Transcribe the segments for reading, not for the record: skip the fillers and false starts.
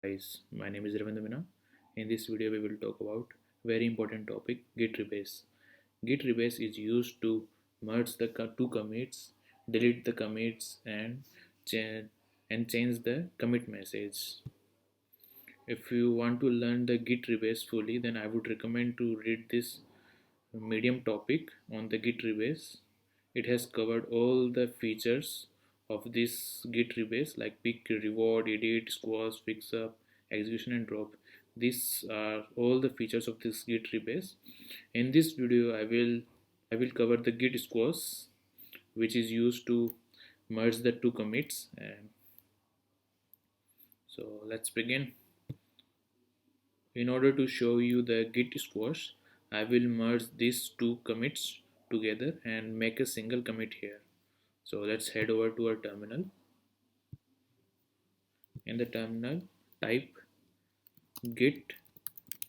Guys, my name is Ravindra. In this video, we will talk about very important topic, Git rebase. Git rebase is used to merge the two commits, delete the commits, and change the commit message. If you want to learn the Git rebase fully, then I would recommend to read this medium topic on the Git rebase. It has covered all the features of this Git rebase like pick, reward, edit, squash, fix up, execution and drop. These are all the features of this Git rebase. In this video I will cover the Git squash, which is used to merge the two commits. And so let's begin. In order to show you the Git squash, I will merge these two commits together and make a single commit here. So let's head over to our terminal. In the terminal, type git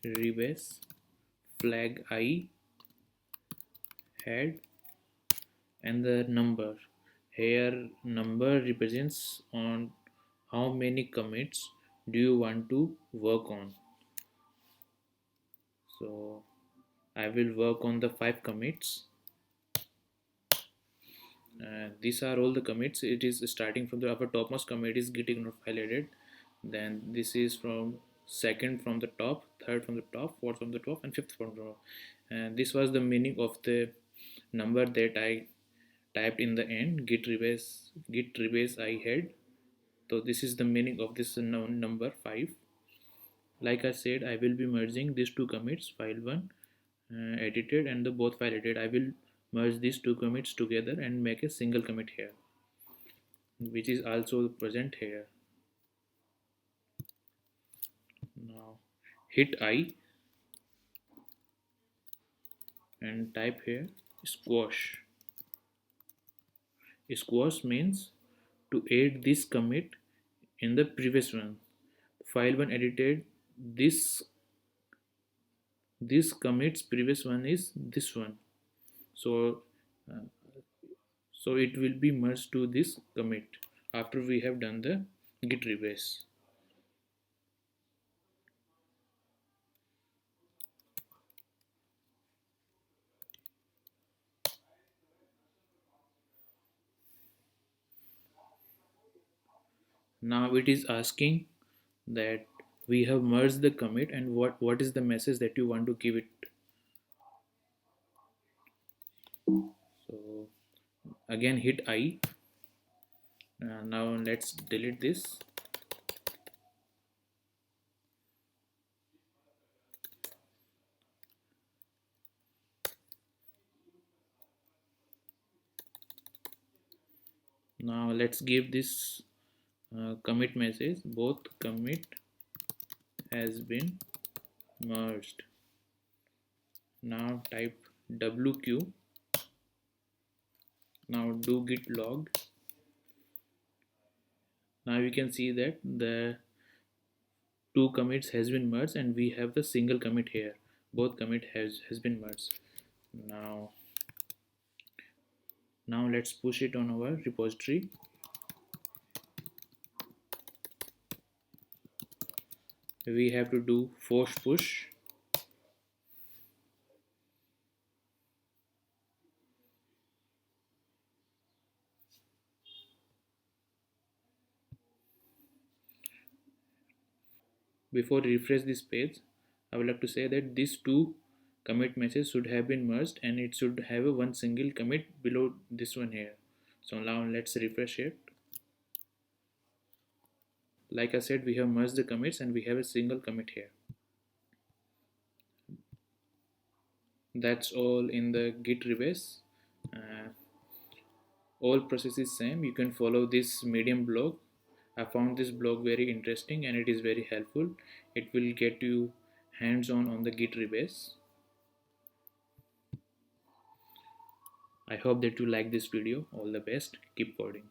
rebase flag I head and the number. Here number represents on how many commits do you want to work on. So I will work on the 5 commits. These are all the commits. It is starting from our topmost commit is git ignore file edit. Then this is from second from the top, third from the top, fourth from the top, and fifth from the top. And this was the meaning of the number that I typed in the end, git rebase I had. So this is the meaning of this number 5. Like I said, I will be merging these two commits, file 1 edited and the both file edited. I will merge these two commits together and make a single commit here, which is also present here. Now hit I and type here squash. Squash means to add this commit in the previous one. File 1 edited, this commits previous one is this one. So uh, so it will be merged to this commit after we have done the git rebase. Now it is asking that we have merged the commit and what is the message that you want to give it. So again hit I. Now let's delete this. Now let's give this commit message, both commit has been merged. Now type wq. Now do git log. Now you can see that the two commits has been merged and we have the single commit here. Both commit has been merged. Now let's push it on our repository. We have to do force push. Before refresh this page, I would like to say that these two commit messages should have been merged and it should have a one single commit below this one here. So now let's refresh it. Like I said, we have merged the commits and we have a single commit here. That's all in the git rebase. All process is same. You can follow this medium blog. I found this blog very interesting and it is very helpful. It will get you hands-on the git rebase. I hope that you like this video. All the best. Keep coding.